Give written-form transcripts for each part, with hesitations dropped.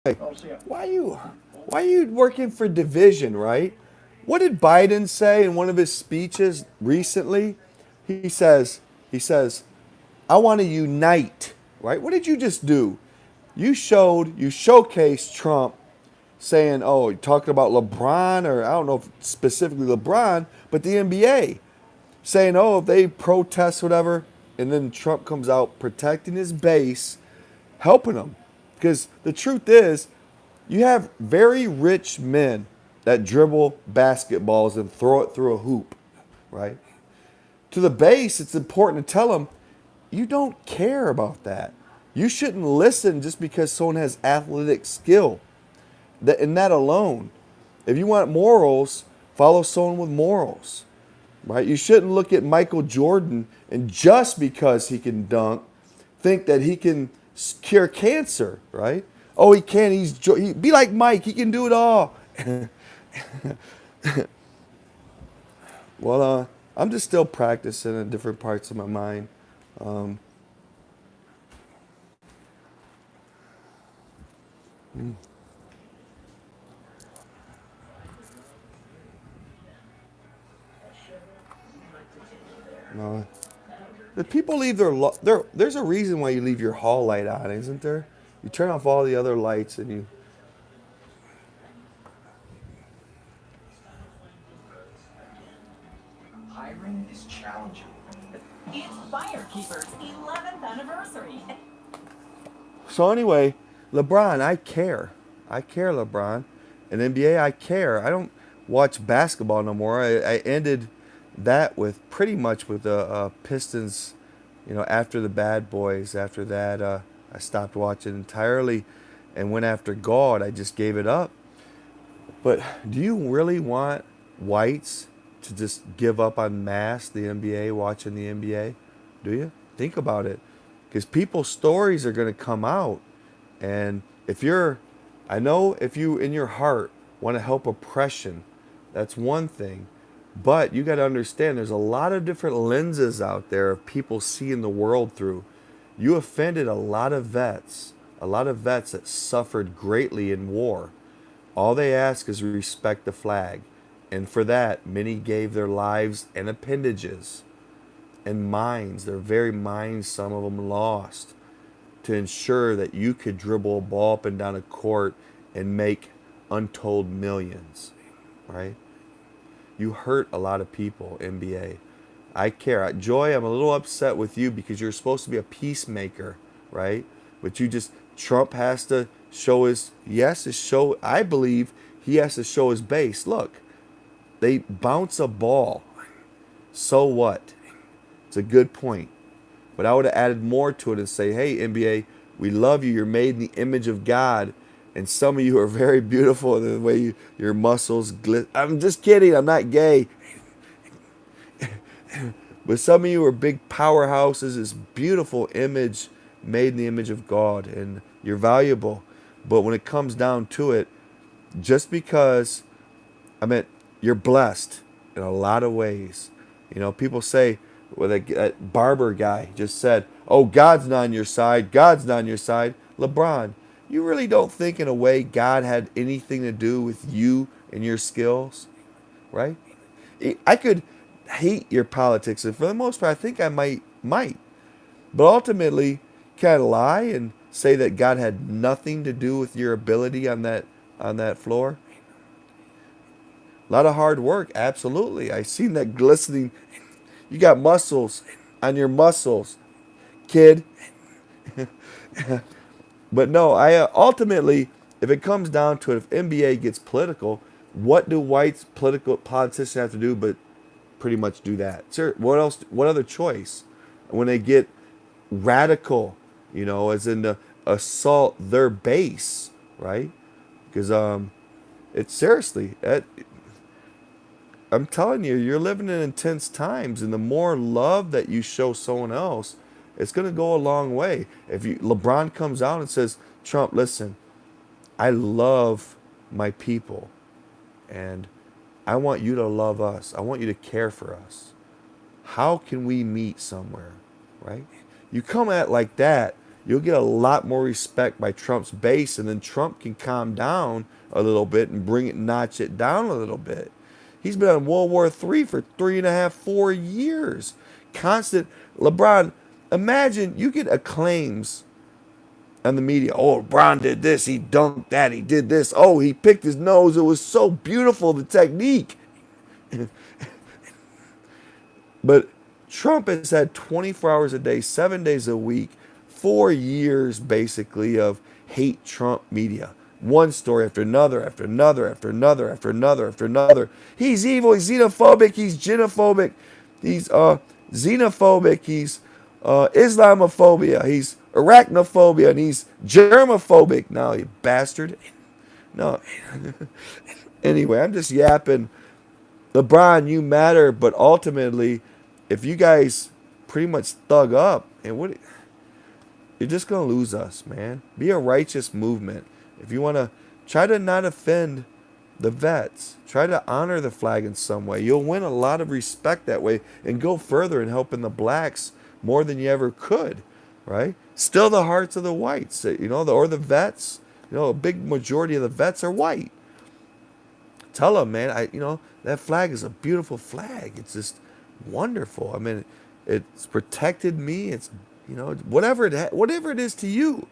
Why you why are you working for division, right? What did Biden say in one of his speeches recently? He says, I want to unite, right? What did you just do? You showcased Trump saying, oh, talking about LeBron, or I don't know if specifically LeBron, but the NBA, saying, oh, if they protest, whatever, and then Trump comes out protecting his base, helping them. Because the truth is, you have very rich men that dribble basketballs and throw it through a hoop, right? To the base, it's important to tell them you don't care about that. You shouldn't listen just because someone has athletic skill. And that alone. If you want morals, follow someone with morals, right? You shouldn't look at Michael Jordan and just because he can dunk, think that he can cure cancer, right? Oh, he can. Be like Mike. He can do it all. Well, I'm just still practicing in different parts of my mind. Um, uh, the people leave there's a reason why you leave your hall light on, isn't there? You turn off all the other lights and you. Hiring is challenging. It's Firekeeper's 11th anniversary. So anyway, LeBron, I care. I care, LeBron. And NBA, I care. I don't watch basketball no more. I ended that with pretty much with the Pistons. After the Bad Boys. After that, I stopped watching entirely, and went after God. I just gave it up. But do you really want whites to just give up on mass the NBA, watching the NBA? Do you? Think about it. Because people's stories are going to come out. And I know if you in your heart want to help oppression, that's one thing. But you got to understand there's a lot of different lenses out there of people seeing the world through. You offended a lot of vets that suffered greatly in war. All they ask is respect the flag. And for that, many gave their lives and appendages and minds, their very minds, some of them lost, to ensure that you could dribble a ball up and down a court and make untold millions, right? You hurt a lot of people, NBA. I care. Joy, I'm a little upset with you because you're supposed to be a peacemaker, right? But Trump has to show I believe he has to show his base. Look, they bounce a ball. So what? It's a good point. But I would have added more to it and say, hey, NBA, we love you. You're made in the image of God. And some of you are very beautiful in the way your muscles glisten. I'm just kidding. I'm not gay. But some of you are big powerhouses. This beautiful image made in the image of God. And you're valuable. But when it comes down to it, just because, I mean, you're blessed in a lot of ways. People say, well, that barber guy just said, oh, God's not on your side. God's not on your side. LeBron, you really don't think in a way God had anything to do with you and your skills, right? I could hate your politics, and for the most part, I think I might. But ultimately, can I lie and say that God had nothing to do with your ability on that floor? A lot of hard work, absolutely. I seen that glistening. You got muscles on your muscles, kid. But no, I ultimately, if it comes down to it, if NBA gets political, what do whites political politicians have to do but pretty much do that? Sir, what else? What other choice? When they get radical, as in the assault their base, right? Because it's seriously, I'm telling you, you're living in intense times, and the more love that you show someone else, it's going to go a long way. If LeBron comes out and says, Trump, listen, I love my people, and I want you to love us. I want you to care for us. How can we meet somewhere, right? You come at it like that, you'll get a lot more respect by Trump's base, and then Trump can calm down a little bit and notch it down a little bit. He's been on World War III for 3.5, 4 years. Constant. LeBron, imagine you get acclaims on the media. Oh, LeBron did this. He dunked that. He did this. Oh, he picked his nose. It was so beautiful, the technique. But Trump has had 24 hours a day, 7 days a week, 4 years basically of hate Trump media. One story after another, after another, after another, after another, after another. He's evil, he's xenophobic, he's genophobic, he's xenophobic, he's Islamophobia, he's arachnophobia, and he's germophobic. Now, you bastard. No. Anyway, I'm just yapping. LeBron, you matter, but ultimately, if you guys pretty much thug up, and what, you're just gonna lose us, man. Be a righteous movement. If you wanna try to not offend the vets, try to honor the flag in some way. You'll win a lot of respect that way, and go further in helping the blacks more than you ever could, right? Still the hearts of the whites, or the vets. A big majority of the vets are white. Tell them, man, that flag is a beautiful flag. It's just wonderful. I mean, it's protected me. It's, whatever it is to you,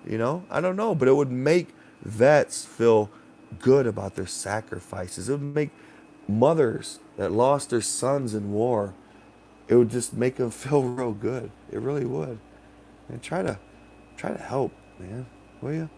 I don't know, but it would make vets feel good about their sacrifices. It would make mothers that lost their sons in war, it would just make them feel real good. It really would. And try to help, man, will you?